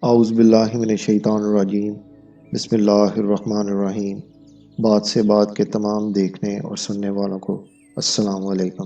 اعوذ باللہ من الشیطان الرجیم، بسم اللہ الرحمن الرحیم۔ بات سے بات کے تمام دیکھنے اور سننے والوں کو السلام علیکم۔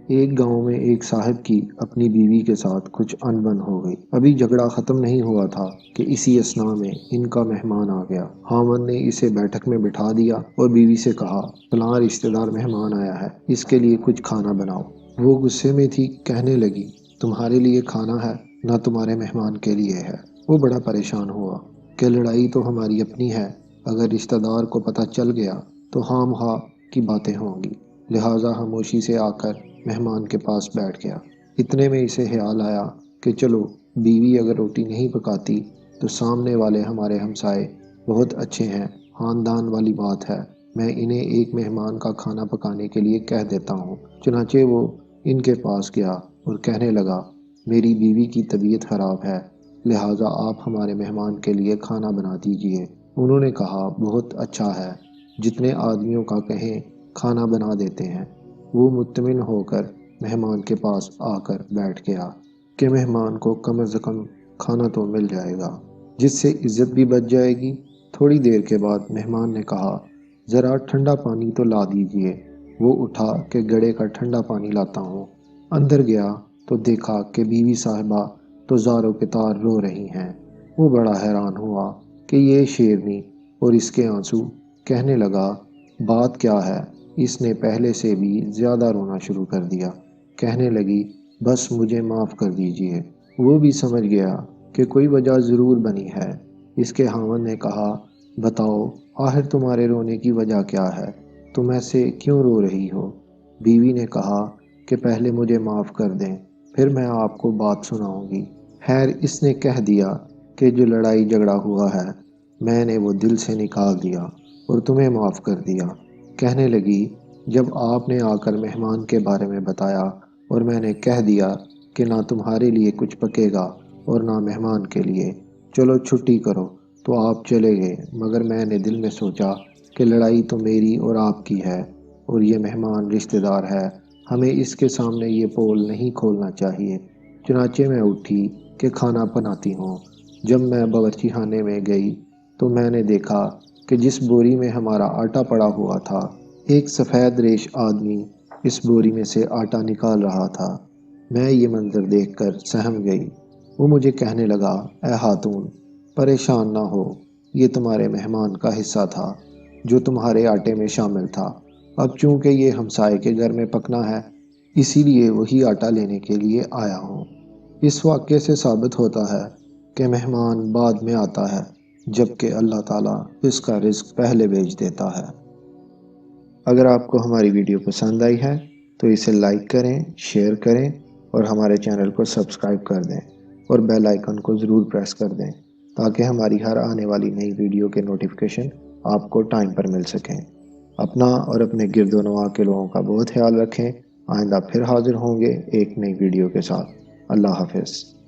ایک گاؤں میں ایک صاحب کی اپنی بیوی کے ساتھ کچھ انبن ہو گئی۔ ابھی جھگڑا ختم نہیں ہوا تھا کہ اسی اثناء میں ان کا مہمان آ گیا۔ خاوند نے اسے بیٹھک میں بٹھا دیا اور بیوی سے کہا، فلاں رشتہ دار مہمان آیا ہے، اس کے لیے کچھ کھانا بناؤ۔ وہ غصے میں تھی، کہنے لگی، تمہارے لیے کھانا ہے نہ تمہارے مہمان کے لیے ہے۔ وہ بڑا پریشان ہوا کہ لڑائی تو ہماری اپنی ہے، اگر رشتہ دار کو پتہ چل گیا تو خام خواہ کی باتیں ہوں گی، لہٰذا خاموشی سے آ کر مہمان کے پاس بیٹھ گیا۔ اتنے میں اسے خیال آیا کہ چلو، بیوی اگر روٹی نہیں پکاتی تو سامنے والے ہمارے ہمسائے بہت اچھے ہیں، خاندان والی بات ہے، میں انہیں ایک مہمان کا کھانا پکانے کے لیے کہہ دیتا ہوں۔ چنانچہ وہ ان کے پاس گیا اور کہنے لگا، میری بیوی کی طبیعت خراب ہے، لہٰذا آپ ہمارے مہمان کے لیے کھانا بنا دیجئے۔ انہوں نے کہا، بہت اچھا ہے، جتنے آدمیوں کا کہیں کھانا بنا دیتے ہیں۔ وہ مطمئن ہو کر مہمان کے پاس آ کر بیٹھ گیا کہ مہمان کو کم از کم کھانا تو مل جائے گا، جس سے عزت بھی بچ جائے گی۔ تھوڑی دیر کے بعد مہمان نے کہا، ذرا ٹھنڈا پانی تو لا دیجئے۔ وہ اٹھا کہ گھڑے کا ٹھنڈا پانی لاتا ہوں۔ اندر گیا تو دیکھا کہ بیوی صاحبہ تو زاروں کے تار رو رہی ہیں۔ وہ بڑا حیران ہوا کہ یہ شیرنی اور اس کے آنسو، کہنے لگا، بات کیا ہے؟ اس نے پہلے سے بھی زیادہ رونا شروع کر دیا۔ کہنے لگی، بس مجھے معاف کر دیجئے۔ وہ بھی سمجھ گیا کہ کوئی وجہ ضرور بنی ہے۔ اس کے خاوند نے کہا، بتاؤ آخر تمہارے رونے کی وجہ کیا ہے؟ تم ایسے کیوں رو رہی ہو؟ بیوی نے کہا کہ پہلے مجھے معاف کر دیں، پھر میں آپ کو بات سناؤں گی۔ خیر، اس نے کہہ دیا کہ جو لڑائی جھگڑا ہوا ہے میں نے وہ دل سے نکال دیا اور تمہیں معاف کر دیا۔ کہنے لگی، جب آپ نے آ کر مہمان کے بارے میں بتایا اور میں نے کہہ دیا کہ نہ تمہارے لیے کچھ پکے گا اور نہ مہمان کے لیے، چلو چھٹی کرو، تو آپ چلے گئے، مگر میں نے دل میں سوچا کہ لڑائی تو میری اور آپ کی ہے اور یہ مہمان رشتہ دار ہے، ہمیں اس کے سامنے یہ پول نہیں کھولنا چاہیے۔ چنانچہ میں اٹھی کہ کھانا بناتی ہوں۔ جب میں باورچی خانے میں گئی تو میں نے دیکھا کہ جس بوری میں ہمارا آٹا پڑا ہوا تھا، ایک سفید ریش آدمی اس بوری میں سے آٹا نکال رہا تھا۔ میں یہ منظر دیکھ کر سہم گئی۔ وہ مجھے کہنے لگا، اے خاتون، پریشان نہ ہو، یہ تمہارے مہمان کا حصہ تھا جو تمہارے آٹے میں شامل تھا۔ اب چونکہ یہ ہمسائے کے گھر میں پکنا ہے، اسی لیے وہی آٹا لینے کے لیے آیا ہوں۔ اس واقعے سے ثابت ہوتا ہے کہ مہمان بعد میں آتا ہے، جبکہ اللہ تعالیٰ اس کا رزق پہلے بھیج دیتا ہے۔ اگر آپ کو ہماری ویڈیو پسند آئی ہے تو اسے لائک کریں، شیئر کریں اور ہمارے چینل کو سبسکرائب کر دیں اور بیل آئیکن کو ضرور پریس کر دیں تاکہ ہماری ہر آنے والی نئی ویڈیو کے نوٹیفیکیشن آپ کو ٹائم پر مل سکیں۔ اپنا اور اپنے گرد و نواح کے لوگوں کا بہت خیال رکھیں۔ آئندہ پھر حاضر ہوں گے ایک نئی ویڈیو کے ساتھ۔ اللہ حافظ۔